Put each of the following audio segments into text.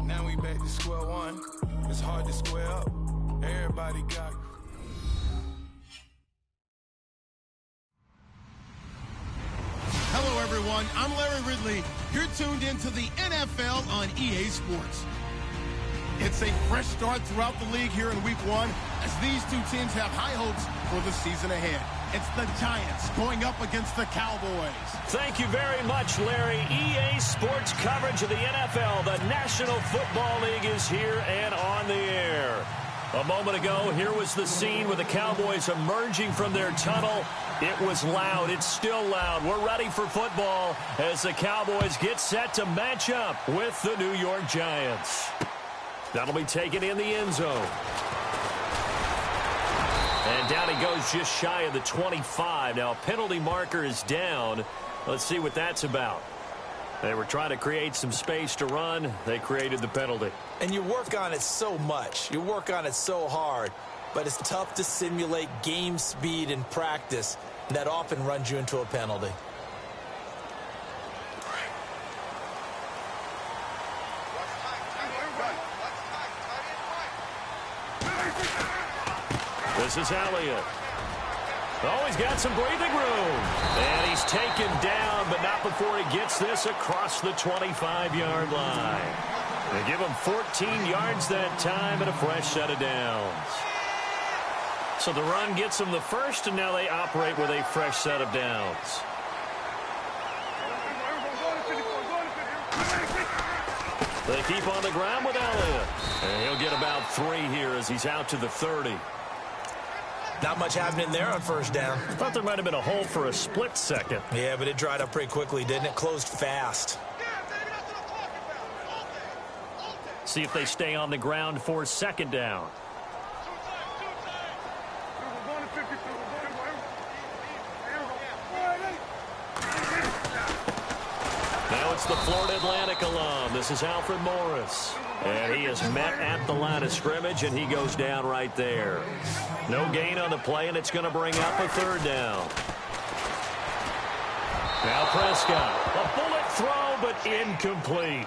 Now we back to square one. It's hard to square up. Everybody got. Hello, everyone. I'm Larry Ridley. You're tuned into the NFL on EA Sports. It's a fresh start throughout the league here in Week 1 as these two teams have high hopes for the season ahead. It's the Giants going up against the Cowboys. Thank you very much, Larry. EA Sports coverage of the NFL. The National Football League is here and on the air. A moment ago, here was the scene with the Cowboys emerging from their tunnel. It was loud. It's still loud. We're ready for football as the Cowboys get set to match up with the New York Giants. That'll be taken in the end zone. And down he goes just shy of the 25. Now, a penalty marker is down. Let's see what that's about. They were trying to create some space to run. They created the penalty. And you work on it so much. You work on it so hard. But it's tough to simulate game speed in practice. And that often runs you into a penalty. This is Elliott. Oh, he's got some breathing room. And he's taken down, but not before he gets this across the 25-yard line. They give him 14 yards that time and a fresh set of downs. So the run gets them the first, and now they operate with a fresh set of downs. They keep on the ground with Elliott. And he'll get about 3 here as he's out to the 30. Not much happening there on first down. I thought there might have been a hole for a split second. Yeah, but it dried up pretty quickly, didn't it? Closed fast. See if they stay on the ground for second down. Now it's the Florida Atlantic alum. This is Alfred Morris. And he is met at the line of scrimmage, and he goes down right there. No gain on the play, and it's going to bring up a third down. Now Prescott. A bullet throw, but incomplete.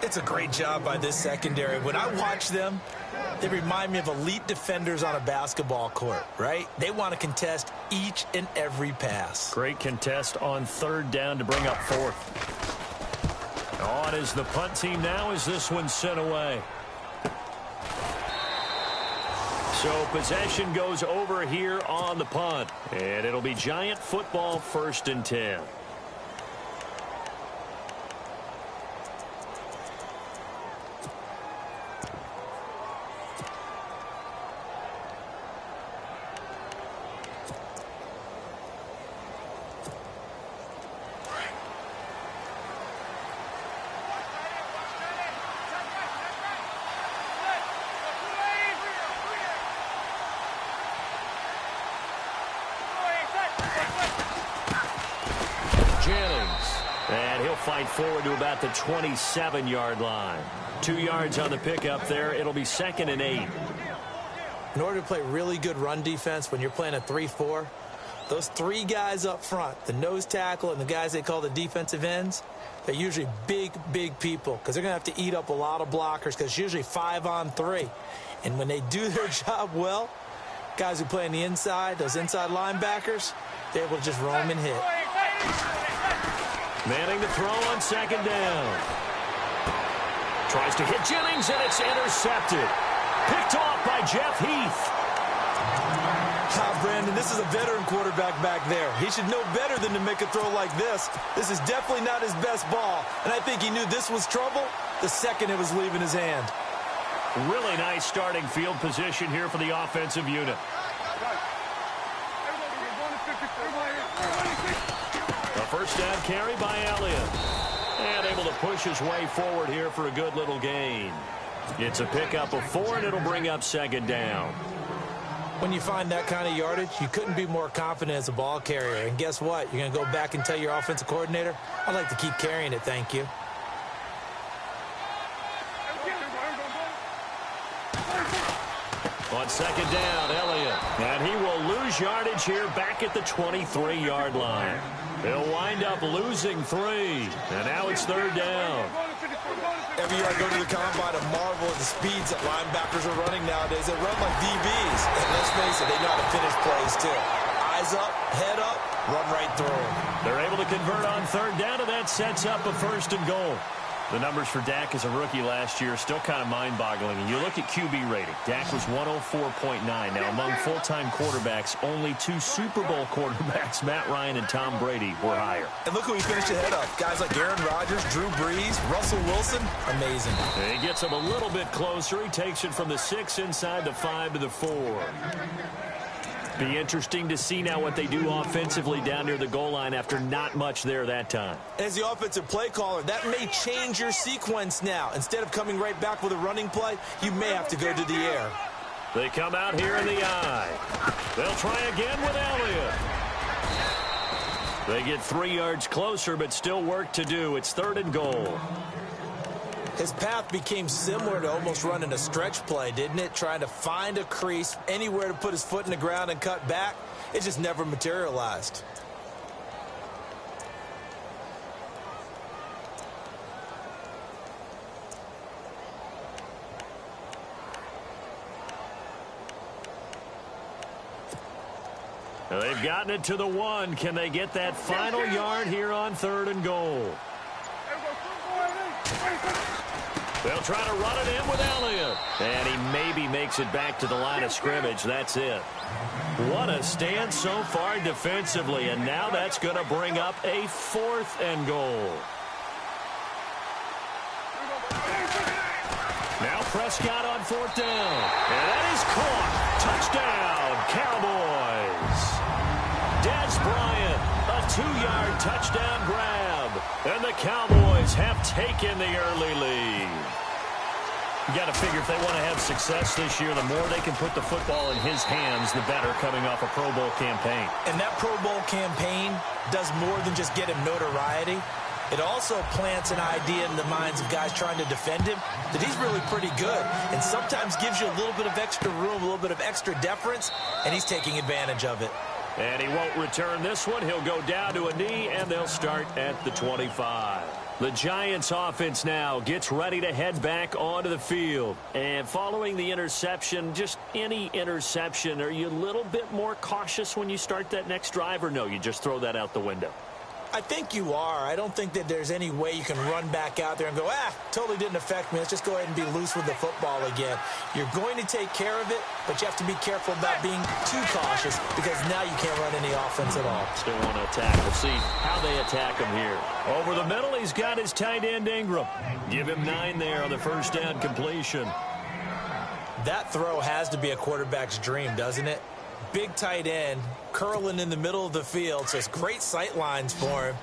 It's a great job by this secondary. When I watch them, they remind me of elite defenders on a basketball court, right? They want to contest each and every pass. Great contest on third down to bring up fourth. On is the punt team now as this one's sent away. So possession goes over here on the punt. And it'll be Giant football 1st and 10. Fight forward to about the 27-yard line. 2 yards on the pickup there. It'll be 2nd and 8. In order to play really good run defense when you're playing a 3-4, those 3 guys up front, the nose tackle and the guys they call the defensive ends, they're usually big, big people because they're going to have to eat up a lot of blockers because it's usually 5 on 3. And when they do their job well, guys who play on the inside, those inside linebackers, they're able to just roam and hit. Manning the throw on second down. Tries to hit Jennings, and it's intercepted. Picked off by Jeff Heath. Brandon, this is a veteran quarterback back there. He should know better than to make a throw like this. This is definitely not his best ball, and I think he knew this was trouble the second it was leaving his hand. Really nice starting field position here for the offensive unit. A first down carry by Elliott. And able to push his way forward here for a good little gain. It's a pickup of 4, and it'll bring up second down. When you find that kind of yardage, you couldn't be more confident as a ball carrier. And guess what? You're going to go back and tell your offensive coordinator, I'd like to keep carrying it, thank you. On second down, Elliott. And he will lose yardage here back at the 23-yard line. They'll wind up losing 3. And now it's third down. every year I go to the combine and marvel at the speeds that linebackers are running nowadays. They run like DBs. And let's face it, they know how to finish plays too. Eyes up, head up, run right through them. They're able to convert on third down, and that sets up a 1st and goal. The numbers for Dak as a rookie last year are still kind of mind-boggling. And you look at QB rating. Dak was 104.9. Now, among full-time quarterbacks, only 2 Super Bowl quarterbacks, Matt Ryan and Tom Brady, were higher. And look who he finished ahead of. Guys like Aaron Rodgers, Drew Brees, Russell Wilson. Amazing. And he gets him a little bit closer. He takes it from the 6 inside the 5 to the 4. Be interesting to see now what they do offensively down near the goal line after not much there that time. As the offensive play caller, that may change your sequence now. Instead of coming right back with a running play, you may have to go to the air. They come out here in the eye. They'll try again with Elliott. They get 3 yards closer, but still work to do. It's 3rd and goal. His path became similar to almost running a stretch play, didn't it? Trying to find a crease, anywhere to put his foot in the ground and cut back. It just never materialized. Now they've gotten it to the 1. Can they get that final yard here on 3rd and goal? They'll try to run it in with Elliott. And he maybe makes it back to the line of scrimmage. That's it. What a stand so far defensively. And now that's going to bring up a 4th and goal. Now Prescott on 4th down. And that is caught. Touchdown, Cowboys. Dez Bryant, a 2-yard touchdown grab. And the Cowboys have taken the early lead. You got to figure if they want to have success this year, the more they can put the football in his hands, the better, coming off a Pro Bowl campaign. And that Pro Bowl campaign does more than just get him notoriety. It also plants an idea in the minds of guys trying to defend him that he's really pretty good, and sometimes gives you a little bit of extra room, a little bit of extra deference, and he's taking advantage of it. And he won't return this one. He'll go down to a knee, and they'll start at the 25. The Giants offense now gets ready to head back onto the field. And following the interception, just any interception, are you a little bit more cautious when you start that next drive, or no, you just throw that out the window? I think you are. I don't think that there's any way you can run back out there and go, totally didn't affect me. Let's just go ahead and be loose with the football again. You're going to take care of it, but you have to be careful about being too cautious because now you can't run any offense at all. Still want to attack. We'll see how they attack him here. Over the middle, he's got his tight end Ingram. Give him 9 there on the 1st down completion. That throw has to be a quarterback's dream, doesn't it? Big tight end, curling in the middle of the field, so it's great sight lines for him.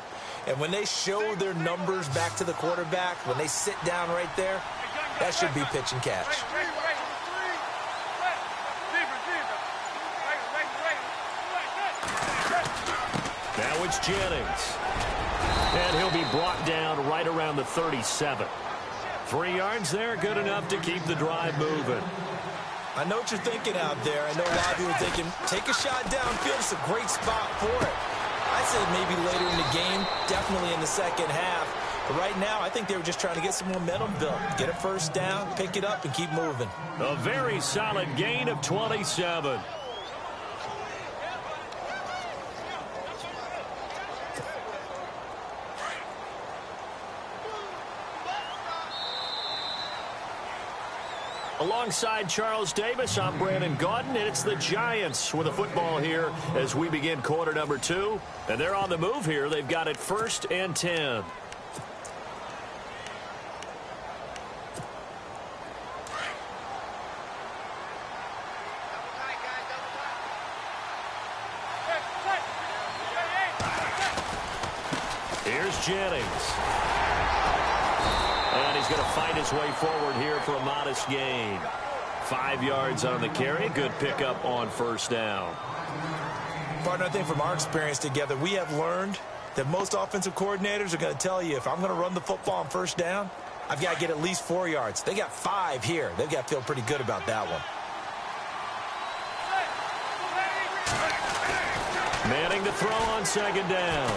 And when they show their numbers back to the quarterback, when they sit down right there, that should be pitch and catch. Now it's Jennings. And he'll be brought down right around the 37. 3 yards there, good enough to keep the drive moving. I know what you're thinking out there. I know a lot of you are thinking, take a shot downfield. It's a great spot for it. I'd say maybe later in the game, definitely in the second half. But right now, I think they were just trying to get some momentum built. Get a 1st down, pick it up, and keep moving. A very solid gain of 27. Alongside Charles Davis, I'm Brandon Gaudin, and it's the Giants with the football here as we begin quarter number 2. And they're on the move here. They've got it 1st and 10. Here's Jennings. And he's going to fight his way forward here for a modest gain. 5 yards on the carry. Good pickup on 1st down. Partner, I think from our experience together, we have learned that most offensive coordinators are going to tell you, if I'm going to run the football on 1st down, I've got to get at least 4 yards. They got 5 here. They've got to feel pretty good about that one. Manning to throw on 2nd down.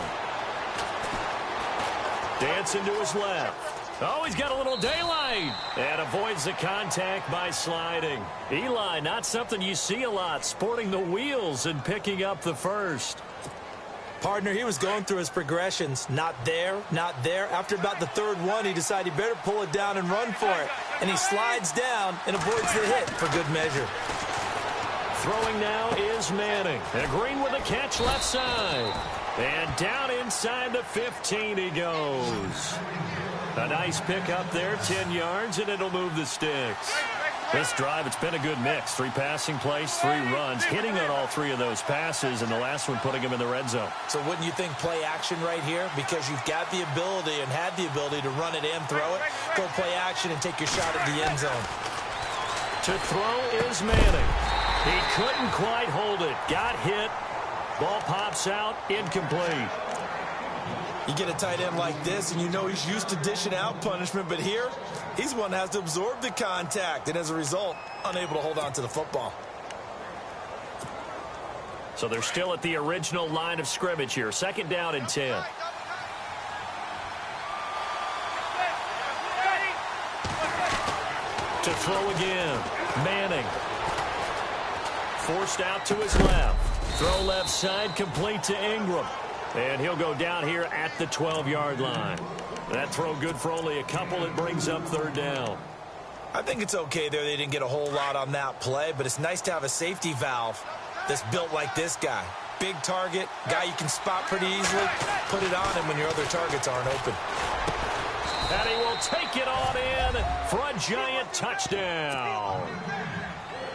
Dancing to his left. Oh, he's got a little daylight and avoids the contact by sliding. Eli, not something you see a lot, sporting the wheels and picking up the first. Partner, he was going through his progressions. Not there, not there. After about the third one, he decided he better pull it down and run for it. And he slides down and avoids the hit for good measure. Throwing now is Manning. And Green with a catch left side. And down inside the 15 he goes. A nice pick up there, 10 yards, and it'll move the sticks. This drive, it's been a good mix. 3 passing plays, 3 runs, hitting on all 3 of those passes, and the last one putting him in the red zone. So wouldn't you think play action right here? Because you've got the ability and had the ability to run it and throw it. Go play action and take your shot at the end zone. To throw is Manning. He couldn't quite hold it. Got hit. Ball pops out, incomplete. You get a tight end like this, and you know he's used to dishing out punishment, but here, he's one that has to absorb the contact, and as a result, unable to hold on to the football. So they're still at the original line of scrimmage here. 2nd down and 10. To throw again. Manning. Forced out to his left. Throw left side, complete to Ingram. And he'll go down here at the 12-yard line. That throw good for only a couple. It brings up 3rd down. I think it's okay there. They didn't get a whole lot on that play, but it's nice to have a safety valve that's built like this guy. Big target, guy you can spot pretty easily. Put it on him when your other targets aren't open. And he will take it on in for a giant touchdown.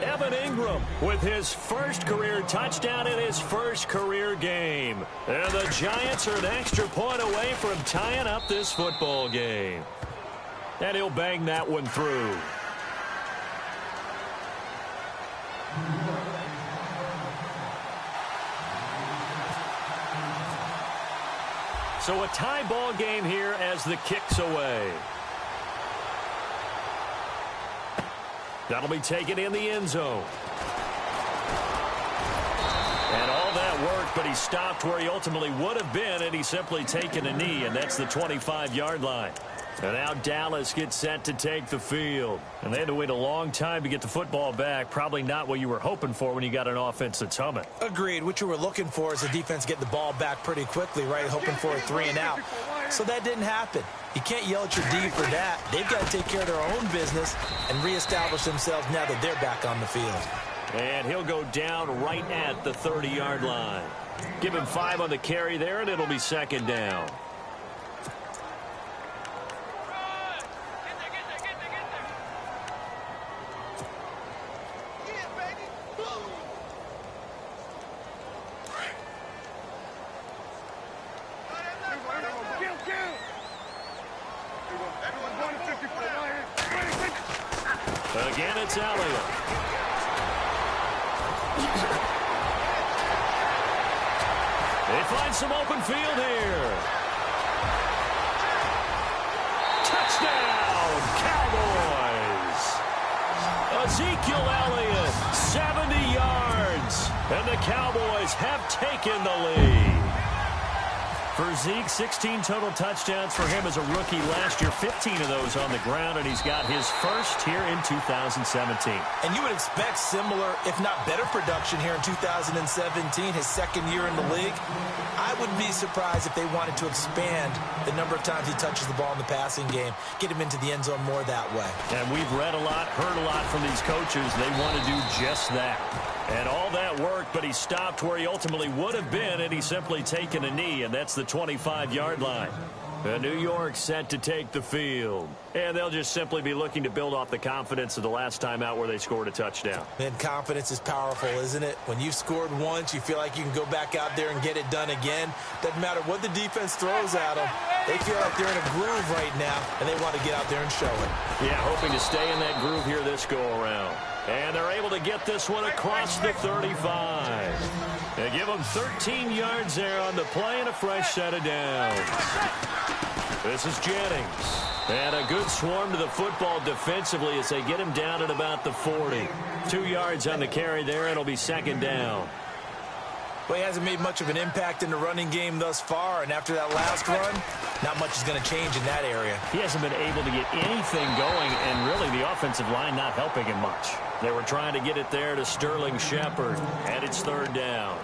Evan Ingram with his first career touchdown in his first career game. And the Giants are an extra point away from tying up this football game. And he'll bang that one through. So a tie ball game here as the kick's away. That'll be taken in the end zone. And all that worked, but he stopped where he ultimately would have been, and he's simply taken a knee, and that's the 25-yard line. And now Dallas gets set to take the field. And they had to wait a long time to get the football back. Probably not what you were hoping for when you got an offense that's humming. Agreed. What you were looking for is the defense getting the ball back pretty quickly, right? Hoping for a 3 and out. So that didn't happen. You can't yell at your D for that. They've got to take care of their own business and reestablish themselves now that they're back on the field. And he'll go down right at the 30-yard line. Give him 5 on the carry there, and it'll be 2nd down. Again, it's Elliott. They find some open field here. Touchdown, Cowboys. Ezekiel Elliott, 70 yards. And the Cowboys have taken the lead. For Zeke, 16 total touchdowns for him as a rookie last year, 15 of those on the ground, and he's got his first here in 2017. And you would expect similar, if not better, production here in 2017, his 2nd year in the league. I wouldn't be surprised if they wanted to expand the number of times he touches the ball in the passing game, get him into the end zone more that way. And we've read a lot, heard a lot from these coaches. They want to do just that. And all that worked, but he stopped where he ultimately would have been, and he's simply taken a knee, and that's the 25-yard line. New York set to take the field. And they'll just simply be looking to build off the confidence of the last time out where they scored a touchdown. Man, confidence is powerful, isn't it? When you've scored once, you feel like you can go back out there and get it done again. Doesn't matter what the defense throws at them. They feel like they're in a groove right now, and they want to get out there and show it. Yeah, hoping to stay in that groove here this go-around. And they're able to get this one across the 35. They give them 13 yards there on the play and a fresh set of downs. This is Jennings. And a good swarm to the football defensively as they get him down at about the 40. 2 yards on the carry there. It'll be 2nd down. Well, he hasn't made much of an impact in the running game thus far, and after that last run, not much is going to change in that area. He hasn't been able to get anything going, and really the offensive line not helping him much. They were trying to get it there to Sterling Shepard, and it's third down.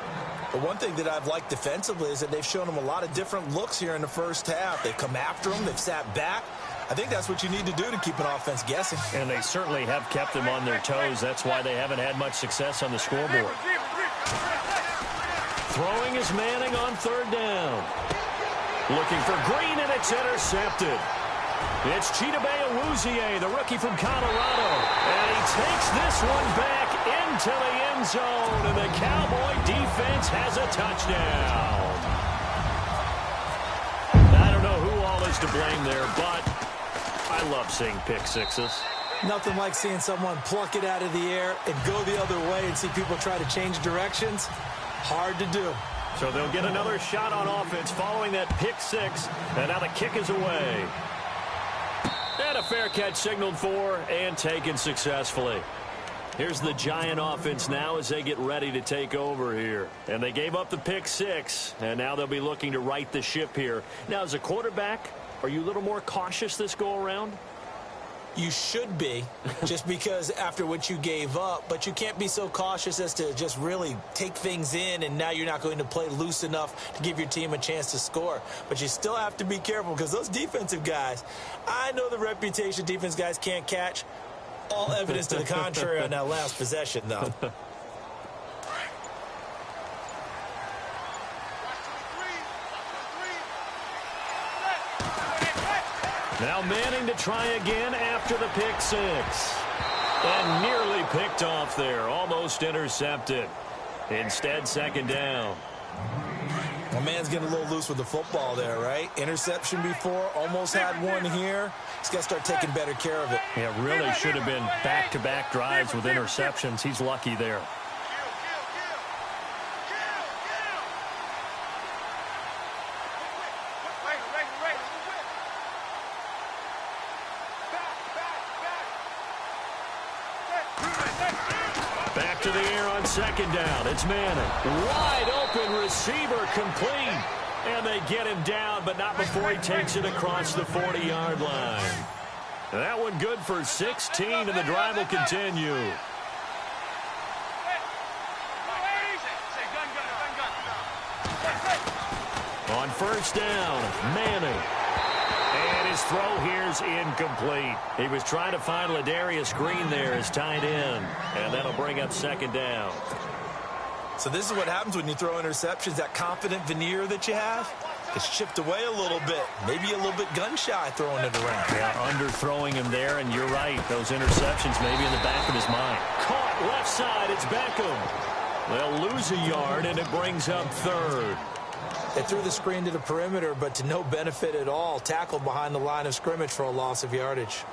But one thing that I've liked defensively is that they've shown him a lot of different looks here in the first half. They've come after him. They've sat back. I think that's what you need to do to keep an offense guessing. And they certainly have kept them on their toes. That's why they haven't had much success on the scoreboard. Throwing is Manning on third down. Looking for Green, and it's intercepted. It's Cbutta81's, the rookie from Colorado. And he takes this one back into the end zone, and the Cowboy defense has a touchdown. I don't know who all is to blame there, but I love seeing pick sixes. Nothing like seeing someone pluck it out of the air and go the other way and see people try to change directions. Hard to do. So they'll get another shot on offense following that pick six, and now the kick is away. And a fair catch signaled for and taken successfully. Here's the Giant offense now as they get ready to take over here. And they gave up the pick six, and now they'll be looking to right the ship here. Now, as a quarterback, are you a little more cautious this go-around? You should be, just because after what you gave up, but you can't be so cautious as to just really take things in, and now you're not going to play loose enough to give your team a chance to score. But you still have to be careful, because those defensive guys, I know the reputation defense guys can't catch. All evidence to the contrary on that last possession, though. Now Manning to try again after the pick six. And nearly picked off there. Almost intercepted. Instead, second down. My man's getting a little loose with the football there, right? Interception before, almost had one here. He's got to start taking better care of it. Yeah, really should have been back-to-back drives with interceptions. He's lucky there. Back to the air on second down. It's Manning. Wide open receiver complete. And they get him down, but not before he takes it across the 40-yard line. That one good for 16, and the drive will continue. On first down, Manning. And his throw here's incomplete. He was trying to find Ladarius Green there as tight end. And that'll bring up second down. So this is what happens when you throw interceptions. That confident veneer that you have gets chipped away a little bit. Maybe a little bit gun-shy throwing it around. Yeah, underthrowing him there, and you're right. Those interceptions maybe in the back of his mind. Caught left side. It's Beckham. They'll lose a yard, and it brings up third. They threw the screen to the perimeter, but to no benefit at all. Tackled behind the line of scrimmage for a loss of yardage.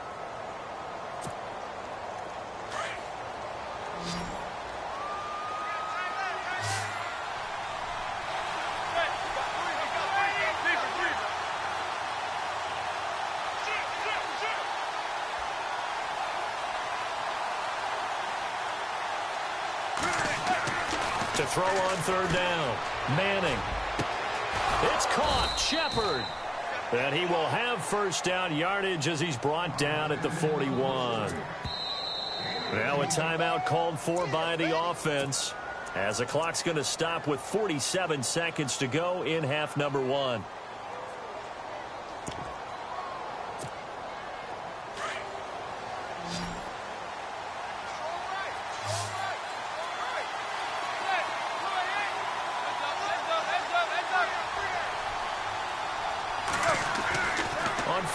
To throw on third down, Manning. It's caught, Shepard. And he will have first down yardage as he's brought down at the 41. Now a timeout called for by the offense, as the clock's going to stop with 47 seconds to go in half number one.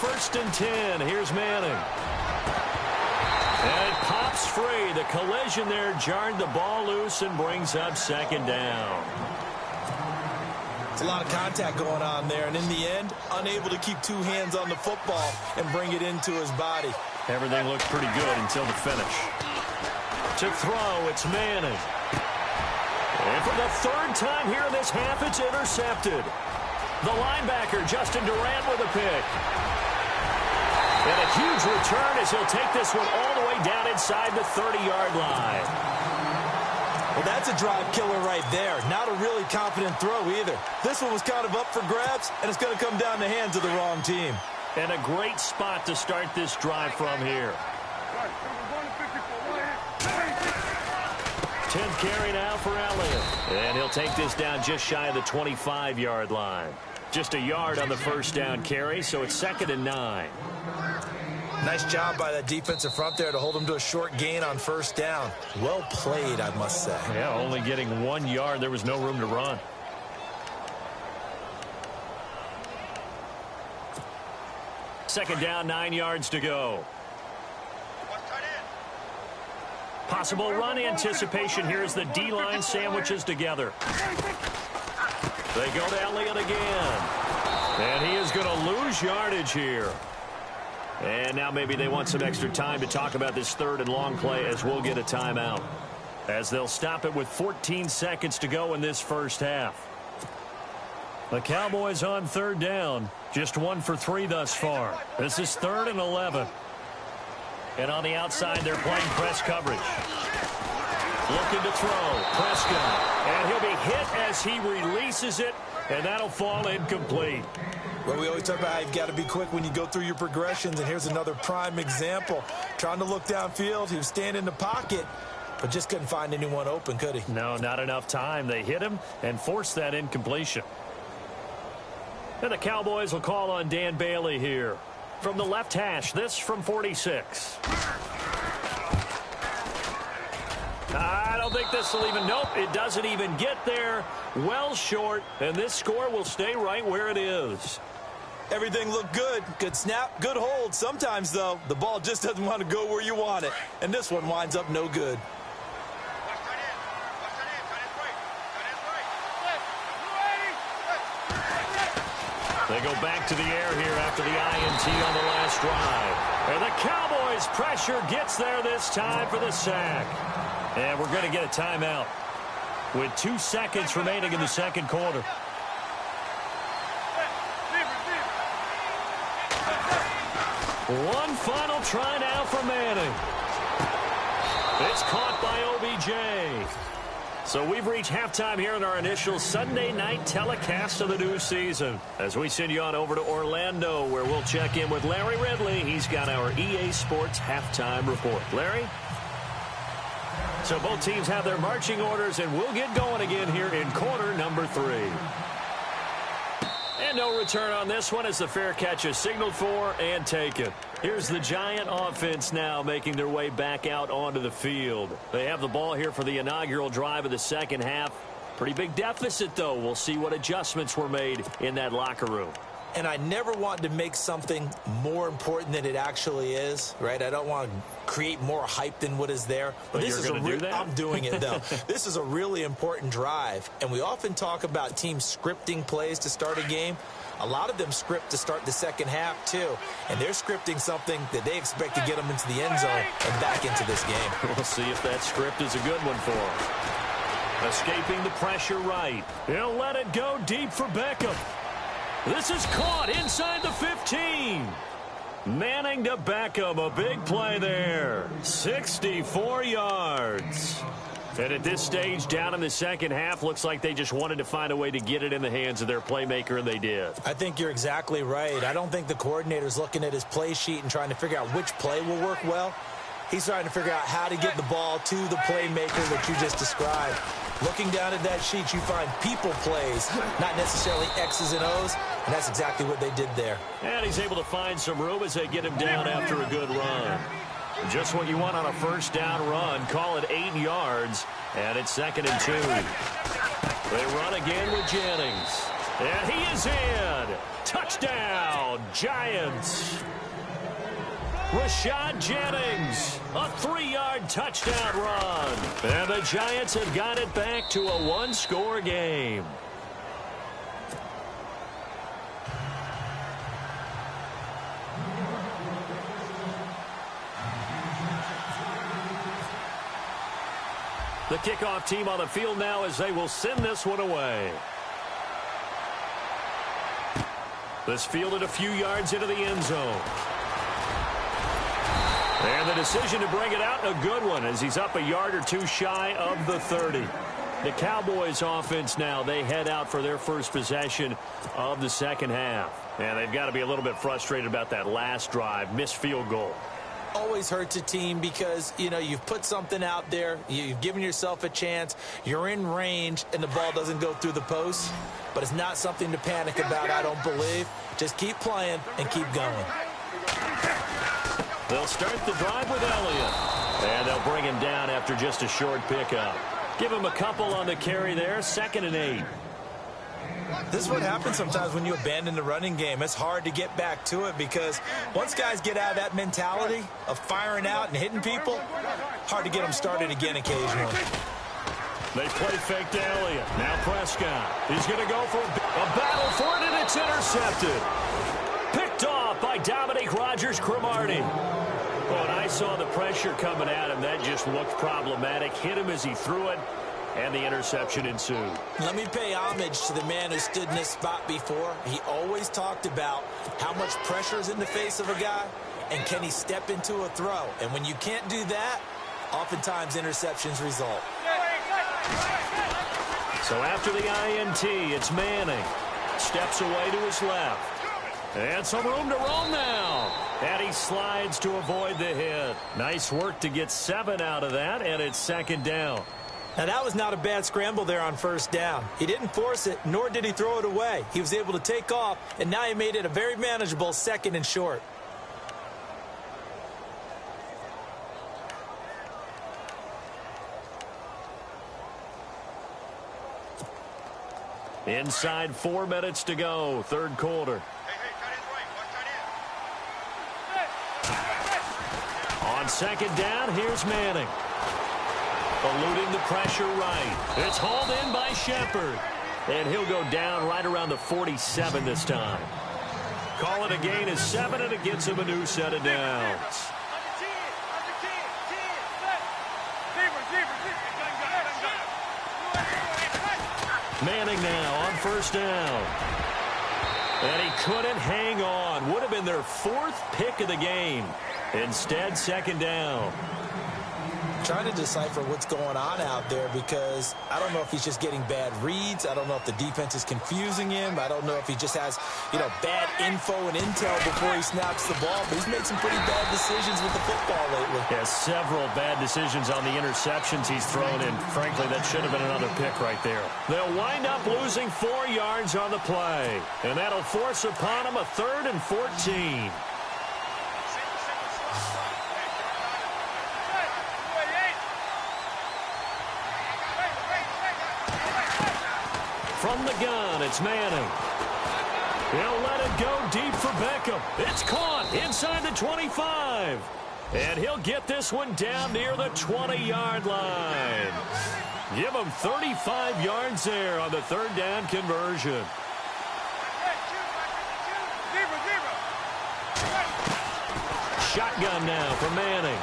First and 10. Here's Manning. And it pops free. The collision there jarred the ball loose and brings up second down. It's a lot of contact going on there, and in the end, unable to keep two hands on the football and bring it into his body. Everything looked pretty good until the finish. To throw, it's Manning. And for the third time here in this half, it's intercepted. The linebacker, Justin Durant, with a pick. And a huge return as he'll take this one all the way down inside the 30-yard line. Well, that's a drive killer right there. Not a really confident throw either. This one was kind of up for grabs, and it's going to come down the hands of the wrong team. And a great spot to start this drive from here. 10th carry now for Elliott. And he'll take this down just shy of the 25-yard line. Just a yard on the first down carry, so it's 2nd and 9. Nice job by that defensive front there to hold him to a short gain on first down. Well played, I must say. Yeah, only getting 1 yard. There was no room to run. Second down, 9 yards to go. Possible run anticipation here as the D-line sandwiches together. They go to Elliott again. And he is going to lose yardage here. And now maybe they want some extra time to talk about this 3rd and long play as we'll get a timeout. As they'll stop it with 14 seconds to go in this first half. The Cowboys on 3rd down. Just 1 for 3 thus far. This is 3rd and 11. And on the outside, they're playing press coverage. Looking to throw. Prescott. And he'll be hit as he releases it. And that'll fall incomplete. Well, we always talk about how you've got to be quick when you go through your progressions, and here's another prime example. Trying to look downfield, he was standing in the pocket, but just couldn't find anyone open, could he? No, not enough time. They hit him and forced that incompletion. And the Cowboys will call on Dan Bailey here. From the left hash, this from 46. I don't think this will even, nope, it doesn't even get there. Well short, and this score will stay right where it is. Everything looked good. Good snap, good hold. Sometimes, though, the ball just doesn't want to go where you want it. And this one winds up no good. They go back to the air here after the INT on the last drive. And the Cowboys' pressure gets there this time for the sack. And we're going to get a timeout with 2 seconds remaining in the second quarter. One final try now for Manning. It's caught by OBJ. So we've reached halftime here in our initial Sunday night telecast of the new season. As we send you on over to Orlando, where we'll check in with Larry Ridley. He's got our EA Sports halftime report. Larry? So both teams have their marching orders, and we'll get going again here in quarter number 3. And no return on this one as the fair catch is signaled for and taken. Here's the Giant offense now making their way back out onto the field. They have the ball here for the inaugural drive of the second half. Pretty big deficit, though. We'll see what adjustments were made in that locker room. And I never want to make something more important than it actually is, right? I don't want to create more hype than what is there. But this you're going to do that? I'm doing it, though. This is a really important drive. And we often talk about teams scripting plays to start a game. A lot of them script to start the second half, too. And they're scripting something that they expect to get them into the end zone and back into this game. We'll see if that script is a good one for them. Escaping the pressure right. He'll let it go deep for Beckham. This is caught inside the 15. Manning to Beckham, a big play there. 64 yards. And at this stage, down in the second half, looks like they just wanted to find a way to get it in the hands of their playmaker, and they did. I think you're exactly right. I don't think the coordinator's looking at his play sheet and trying to figure out which play will work well. He's trying to figure out how to get the ball to the playmaker that you just described. Looking down at that sheet, you find people plays, not necessarily X's and O's, and that's exactly what they did there. And he's able to find some room as they get him down after a good run. Just what you want on a first down run. Call it 8 yards, and it's 2nd and 2. They run again with Jennings. And he is in. Touchdown, Giants. Rashad Jennings, a 3-yard touchdown run. And the Giants have got it back to a 1-score game. The kickoff team on the field now as they will send this one away. This fielded a few yards into the end zone. And the decision to bring it out, a good one, as he's up a yard or two shy of the 30. The Cowboys offense now, they head out for their first possession of the second half. And they've got to be a little bit frustrated about that last drive, missed field goal. Always hurts a team because, you know, you've put something out there, you've given yourself a chance, you're in range, and the ball doesn't go through the post. But it's not something to panic about, I don't believe. Just keep playing and keep going. They'll start the drive with Elliott. And they'll bring him down after just a short pickup. Give him a couple on the carry there, 2nd and 8. This is what happens sometimes when you abandon the running game. It's hard to get back to it because once guys get out of that mentality of firing out and hitting people, hard to get them started again occasionally. They play fake to Elliott. Now Prescott. He's going to go for a battle for it, and it's intercepted. Picked off by Dominique Rodgers-Cromartie. When I saw the pressure coming at him, that just looked problematic. Hit him as he threw it, and the interception ensued. Let me pay homage to the man who stood in this spot before. He always talked about how much pressure is in the face of a guy, and can he step into a throw. And when you can't do that, oftentimes interceptions result. So after the INT, it's Manning. Steps away to his left. And some room to roam now. And he slides to avoid the hit. Nice work to get 7 out of that, and it's 2nd down. Now, that was not a bad scramble there on 1st down. He didn't force it, nor did he throw it away. He was able to take off, and now he made it a very manageable 2nd and short. Inside 4 minutes to go, 3rd quarter. On 2nd down, here's Manning. Eluding the pressure right. It's hauled in by Shepard. And he'll go down right around the 47 this time. Call it a gain of 7, and it gets him a new set of downs. Manning now on 1st down. And he couldn't hang on. Would have been their 4th pick of the game. Instead, 2nd down. Trying to decipher what's going on out there because I don't know if he's just getting bad reads. I don't know if the defense is confusing him. I don't know if he just has, bad info and intel before he snaps the ball. But he's made some pretty bad decisions with the football lately. Yeah, several bad decisions on the interceptions he's thrown in. Frankly, that should have been another pick right there. They'll wind up losing 4 yards on the play. And that'll force upon him a 3rd and 14. From the gun, it's Manning. He'll let it go deep for Beckham. It's caught inside the 25. And he'll get this one down near the 20-yard line. Give him 35 yards there on the 3rd down conversion. Shotgun now for Manning.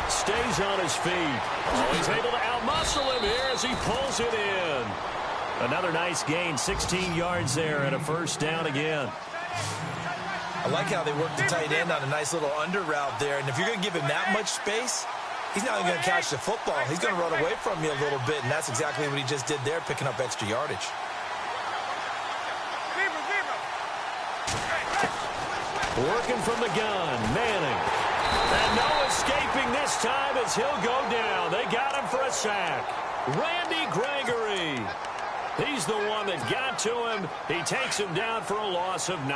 Stays on his feet. Oh, he's able to outmuscle him here as he pulls it in. Another nice gain, 16 yards there, and a 1st down again. I like how they work the tight end on a nice little under route there. And if you're going to give him that much space, he's not even going to catch the football. He's going to run away from you a little bit, and that's exactly what he just did there, picking up extra yardage. Working from the gun, Manning. And no escaping this time as he'll go down. They got him for a sack. Randy Gregory. He's the one that got to him. He takes him down for a loss of 9.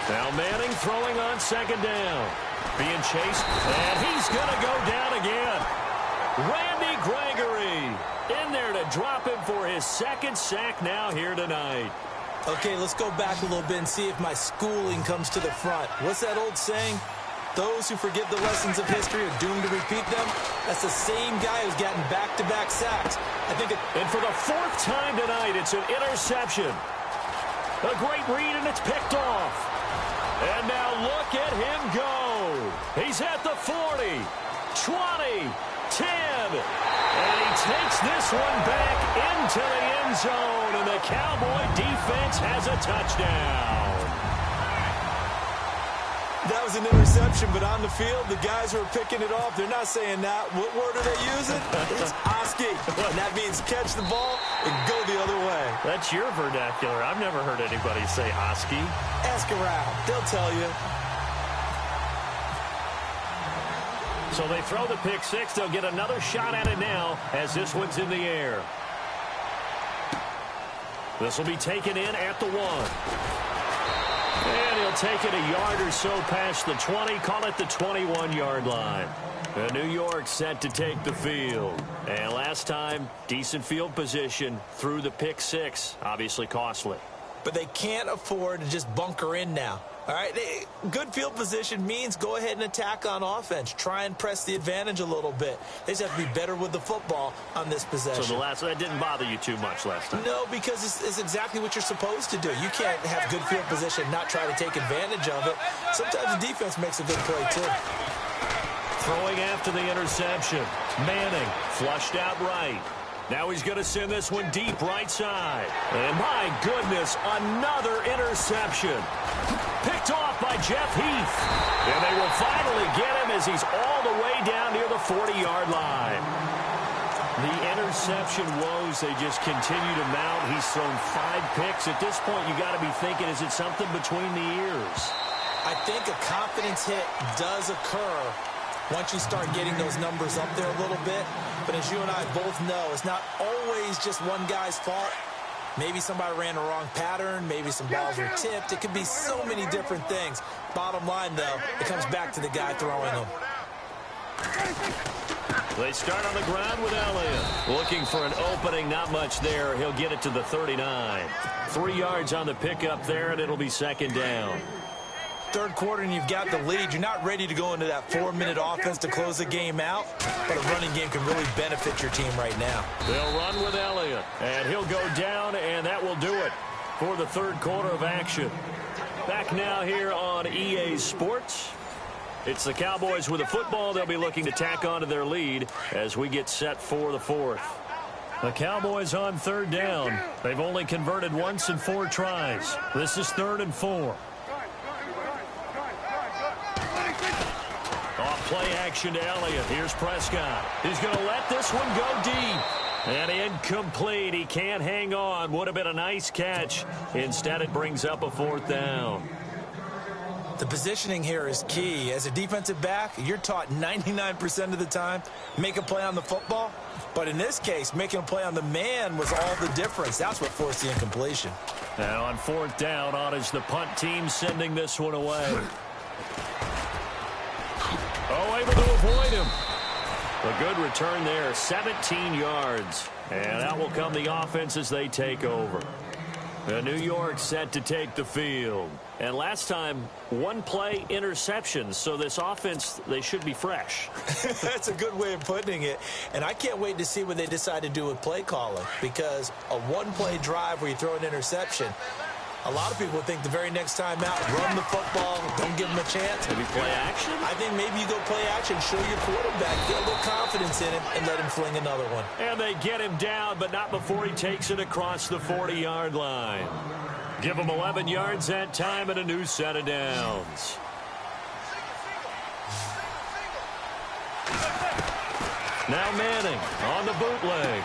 Now Manning throwing on 2nd down. Being chased, and he's going to go down again. Randy Gregory in there to drop him for his 2nd sack now here tonight. Okay, let's go back a little bit and see if my schooling comes to the front. What's that old saying? Those who forget the lessons of history are doomed to repeat them. That's the same guy who's gotten back-to-back sacks. And for the 4th time tonight, it's an interception. A great read, and it's picked off. And now look at him go. He's at the 40, 20, 10. And he takes this one back into the end zone, and the Cowboy defense has a touchdown. That was an interception, but on the field, the guys who are picking it off, they're not saying that. What word are they using? It's Oski. And that means catch the ball and go the other way. That's your vernacular. I've never heard anybody say Oski. Ask around. They'll tell you. So they throw the pick six. They'll get another shot at it now as this one's in the air. This will be taken in at the 1. And he'll take it a yard or so past the 20, call it the 21-yard line. New York set to take the field. And last time, decent field position through the pick six, obviously costly. But they can't afford to just bunker in now. All right, good field position means go ahead and attack on offense. Try and press the advantage a little bit. They just have to be better with the football on this possession. So that didn't bother you too much last time? No, because it's exactly what you're supposed to do. You can't have good field position and not try to take advantage of it. Sometimes the defense makes a good play, too. Throwing after the interception. Manning flushed out right. Now he's going to send this one deep right side. And my goodness, another interception. Picked off by Jeff Heath. And they will finally get him as he's all the way down near the 40-yard line. The interception woes, they just continue to mount. He's thrown 5 picks. At this point, you got to be thinking, is it something between the ears? I think a confidence hit does occur once you start getting those numbers up there a little bit. But as you and I both know, it's not always just one guy's fault. Maybe somebody ran the wrong pattern. Maybe some balls were tipped. It could be so many different things. Bottom line, though, it comes back to the guy throwing them. They start on the ground with Elliott. Looking for an opening, not much there. He'll get it to the 39. 3 yards on the pickup there, and it'll be second down. Third quarter and you've got the lead. You're not ready to go into that 4-minute offense to close the game out, but a running game can really benefit your team right now. They'll run with Elliott, and he'll go down, and that will do it for the third quarter of action. Back now here on EA Sports. It's the Cowboys with the football. They'll be looking to tack on to their lead as we get set for the fourth. The Cowboys on third down. They've only converted once in 4 tries. This is 3rd and 4. Play action to Elliott. Here's Prescott. He's going to let this one go deep. And incomplete. He can't hang on. Would have been a nice catch. Instead, it brings up a 4th down. The positioning here is key. As a defensive back, you're taught 99% of the time, make a play on the football. But in this case, making a play on the man was all the difference. That's what forced the incompletion. Now on 4th down, on is the punt team sending this one away. Oh, able to avoid him. A good return there, 17 yards. And that will come the offense as they take over. New York set to take the field. And last time, 1 play interceptions. So this offense, they should be fresh. That's a good way of putting it. And I can't wait to see what they decide to do with play calling. Because a 1-play drive where you throw an interception, a lot of people think the very next time out, run the football, don't give them a chance. Maybe play action? I think maybe you go play action, show your quarterback, get a little confidence in him, and let him fling another one. And they get him down, but not before he takes it across the 40-yard line. Give him 11 yards that time and a new set of downs. Now Manning on the bootleg.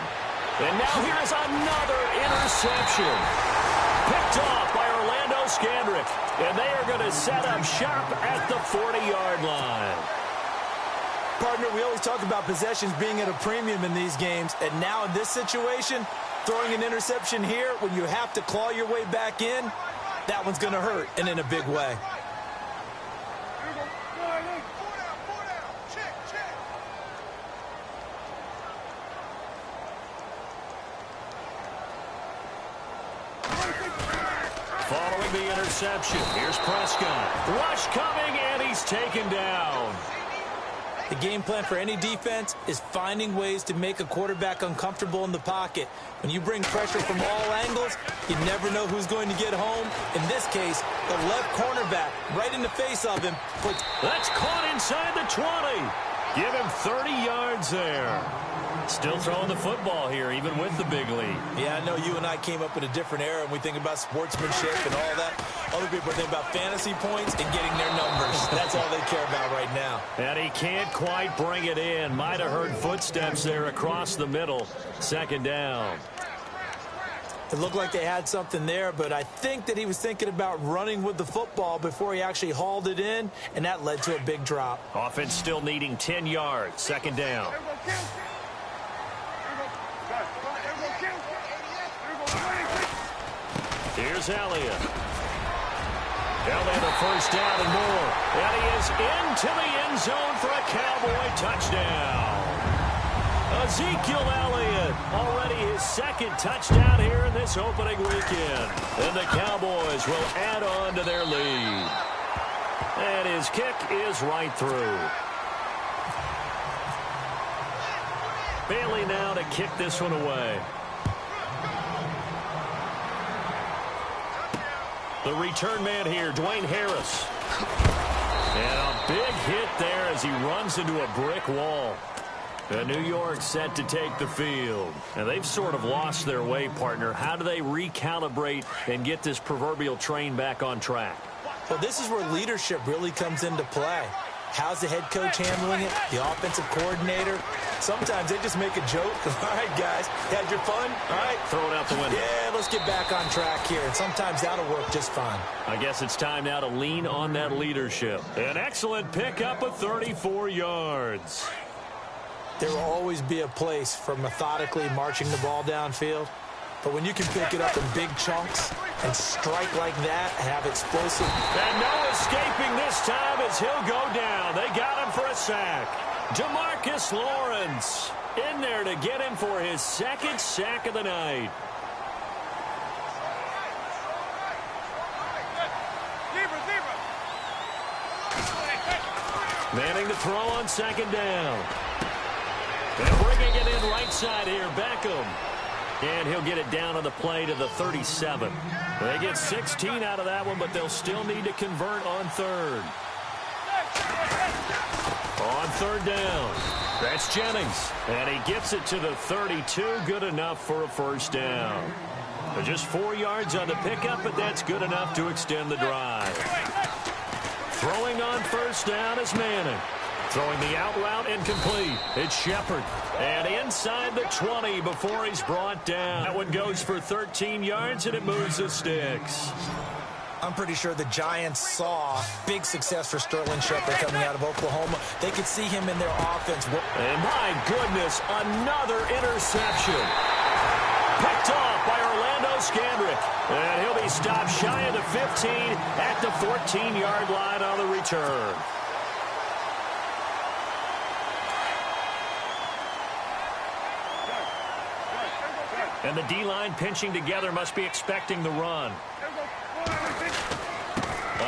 And now here's another interception. Picked off by Orlando Scandrick. And they are going to set up shop at the 40-yard line. Partner, we always talk about possessions being at a premium in these games. And now in this situation, throwing an interception here when you have to claw your way back in, that one's going to hurt, and in a big way. Following the interception, here's Prescott. Rush coming, and he's taken down. The game plan for any defense is finding ways to make a quarterback uncomfortable in the pocket. When you bring pressure from all angles, you never know who's going to get home. In this case, the left cornerback right in the face of him. That's caught inside the 20. Give him 30 yards there. Still throwing the football here, even with the big lead. Yeah, I know you and I came up in a different era, and we think about sportsmanship and all that. Other people think about fantasy points and getting their numbers. That's all they care about right now. And he can't quite bring it in. Might have heard footsteps there across the middle. Second down. It looked like they had something there, but I think that he was thinking about running with the football before he actually hauled it in, and that led to a big drop. Offense still needing 10 yards. Second down. Here's Elliott. Elliott a first down and more. And he is into the end zone for a Cowboy touchdown. Ezekiel Elliott, already his second touchdown here in this opening weekend. And the Cowboys will add on to their lead. And his kick is right through. Bailey now to kick this one away. The return man here, Dwayne Harris. And a big hit there as he runs into a brick wall. And New York set to take the field. And they've sort of lost their way, partner. How do they recalibrate and get this proverbial train back on track? Well, this is where leadership really comes into play. How's the head coach handling it? The offensive coordinator? Sometimes they just make a joke. All right, guys, had your fun? All right. Throw it out the window. Yeah, let's get back on track here. And sometimes that'll work just fine. I guess it's time now to lean on that leadership. An excellent pickup of 34 yards. There will always be a place for methodically marching the ball downfield. But when you can pick it up in big chunks and strike like that and have explosive. And no escaping this time as he'll go down. They got him for a sack. DeMarcus Lawrence in there to get him for his second sack of the night. Manning to throw on second down. And bringing it in right side here, Beckham. And he'll get it down on the play to the 37. They get 16 out of that one, but they'll still need to convert on third. On third down, that's Jennings. And he gets it to the 32, good enough for a first down. They're just 4 yards on the pickup, but that's good enough to extend the drive. Throwing on first down is Manning. Throwing the out route incomplete. It's Shepard. And inside the 20 before he's brought down. That one goes for 13 yards, and it moves the sticks. I'm pretty sure the Giants saw big success for Sterling Shepard coming out of Oklahoma. They could see him in their offense. And my goodness, another interception. Picked off by Orlando Scandrick. And he'll be stopped shy of the 15 at the 14-yard line on the return. And the D-line pinching together must be expecting the run.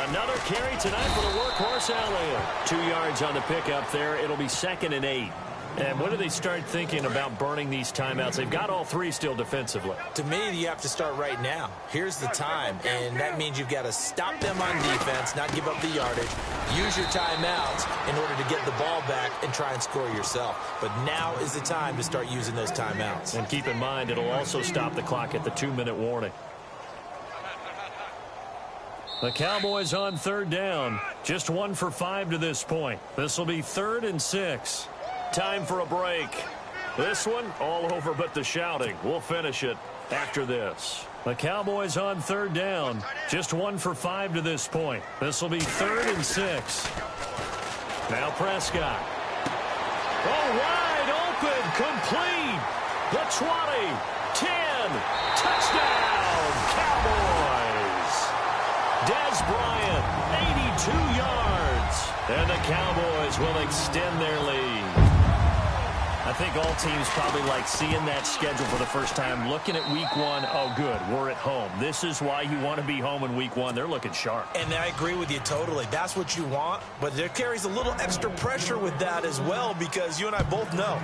Another carry tonight for the workhorse Elliott. 2 yards on the pickup there. It'll be 2nd and 8. And when do they start thinking about burning these timeouts? They've got all 3 still defensively. To me, you have to start right now. Here's the time, and that means you've got to stop them on defense, not give up the yardage, use your timeouts in order to get the ball back and try and score yourself. But now is the time to start using those timeouts. And keep in mind, it'll also stop the clock at the 2-minute warning. The Cowboys on third down. Just 1 for 5 to this point. This will be 3rd and 6. Time for a break. This one, all over but the shouting. We'll finish it after this. The Cowboys on third down. Just 1 for 5 to this point. This will be 3rd and 6. Now Prescott. Oh, wide open, complete. The 20, 10, touchdown, Cowboys. Dez Bryant, 82 yards. And the Cowboys will extend their lead. I think all teams probably like seeing that schedule for the first time, looking at week 1. Oh, good, we're at home. This is why you want to be home in week 1. They're looking sharp. And I agree with you totally. That's what you want, but there carries a little extra pressure with that as well, because you and I both know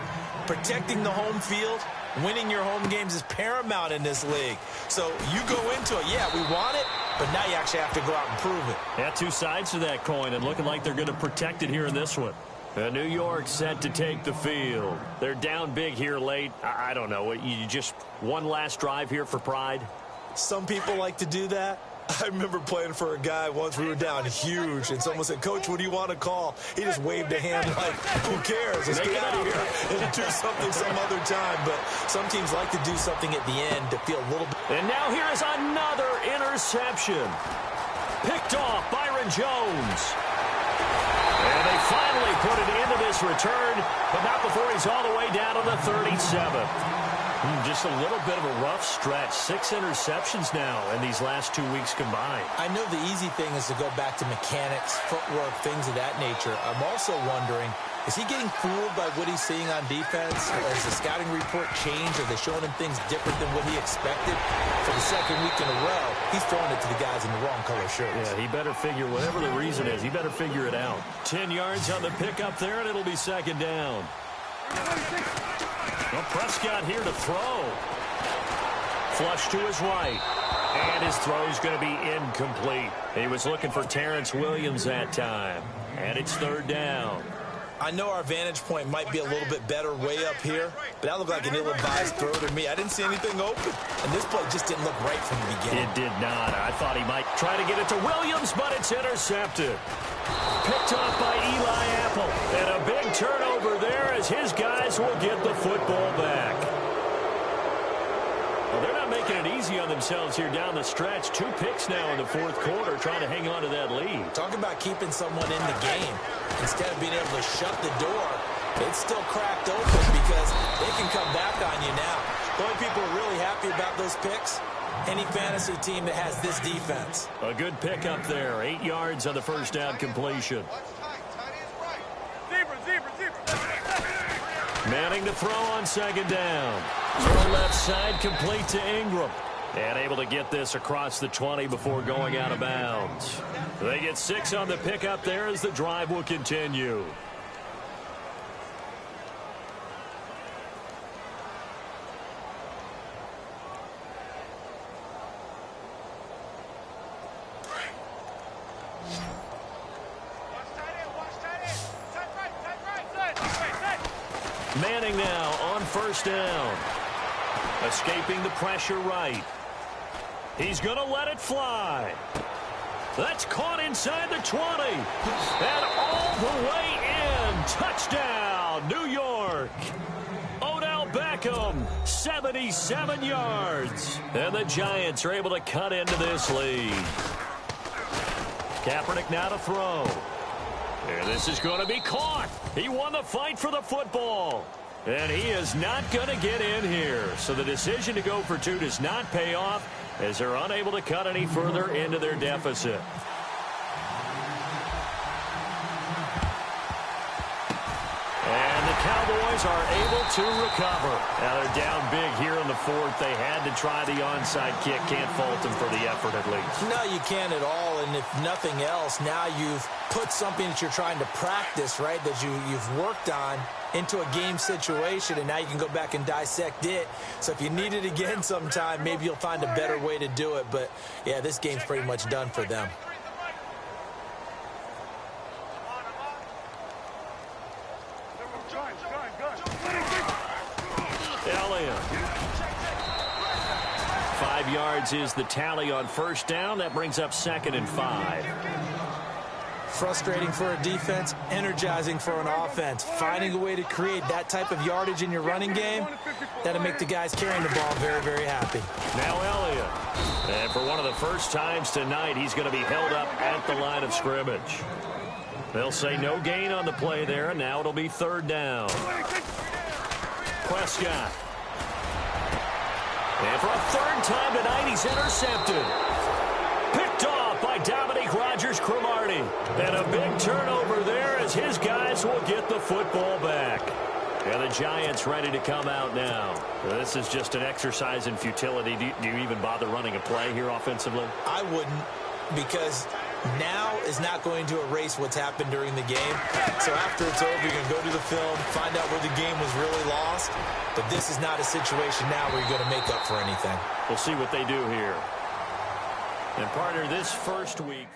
protecting the home field, winning your home games is paramount in this league. So you go into it, yeah, we want it, but now you actually have to go out and prove it. Yeah, 2 sides to that coin, and looking like they're going to protect it here in this one. New York set to take the field. They're down big here late. I don't know. You just one last drive here for pride? Some people like to do that. I remember playing for a guy once. We were down huge, and someone said, "Coach, what do you want to call?" He just waved a hand like, "Who cares? Let's get out of here and do something some other time." But some teams like to do something at the end to feel a little bit. And now here is another interception. Picked off Byron Jones. And they finally put it into this return, but not before he's all the way down to the 37. Just a little bit of a rough stretch. 6 interceptions now in these last 2 weeks combined. I know the easy thing is to go back to mechanics, footwork, things of that nature. I'm also wondering, is he getting fooled by what he's seeing on defense? Has the scouting report changed? Are they showing him things different than what he expected? For the second week in a row, he's throwing it to the guys in the wrong color shirts. Yeah, he better figure, whatever the reason is, he better figure it out. 10 yards on the pickup there, and it'll be second down. Well, Prescott here to throw. Flush to his right. And his throw's going to be incomplete. He was looking for Terrence Williams that time. And it's third down. I know our vantage point might be a little bit better way up here, but that looked like an ill-advised throw to me. I didn't see anything open, and this play just didn't look right from the beginning. It did not. I thought he might try to get it to Williams, but it's intercepted. Picked off by Eli Apple, and a big turnover there as his guys will get the football back. Well, they're not making it easy on themselves here down the stretch. 2 picks now in the fourth quarter, trying to hang on to that lead. Talk about keeping someone in the game. Instead of being able to shut the door, it's still cracked open because they can come back on you now. The only people who are really happy about those picks, any fantasy team that has this defense. A good pickup there. 8 yards on the first down completion. Manning to throw on second down. Throw left side, complete to Ingram. And able to get this across the 20 before going out of bounds. They get 6 on the pickup there as the drive will continue. Manning now on first down. Escaping the pressure right. He's going to let it fly. That's caught inside the 20. And all the way in. Touchdown, New York. Odell Beckham, 77 yards. And the Giants are able to cut into this lead. Kaepernick now to throw. And this is going to be caught. He won the fight for the football. And he is not going to get in here. So the decision to go for 2 does not pay off as they're unable to cut any further into their deficit. And the Cowboys are able to recover. Now they're down big here in the fourth. They had to try the onside kick. Can't fault them for the effort at least. No, you can't at all. And if nothing else, now you've put something that you're trying to practice, right, that you've worked on into a game situation, and now you can go back and dissect it. So if you need it again sometime, maybe you'll find a better way to do it. But, yeah, this game's pretty much done for them. Elliott. 5 yards is the tally on first down. That brings up 2nd and 5. Frustrating for a defense, energizing for an offense. Finding a way to create that type of yardage in your running game, that'll make the guys carrying the ball very, very happy. Now Elliott. And for one of the first times tonight, he's going to be held up at the line of scrimmage. They'll say no gain on the play there, and now it'll be 3rd down. Prescott. And for a 3rd time tonight, he's intercepted. Picked off by Dominique Rodgers-Cromartie. And a big turnover there as his guys will get the football back. And the Giants ready to come out now. This is just an exercise in futility. Do you even bother running a play here offensively? I wouldn't, because now is not going to erase what's happened during the game. So after it's over, you can go to the film, find out where the game was really lost. But this is not a situation now where you're going to make up for anything. We'll see what they do here. And partner, this first week,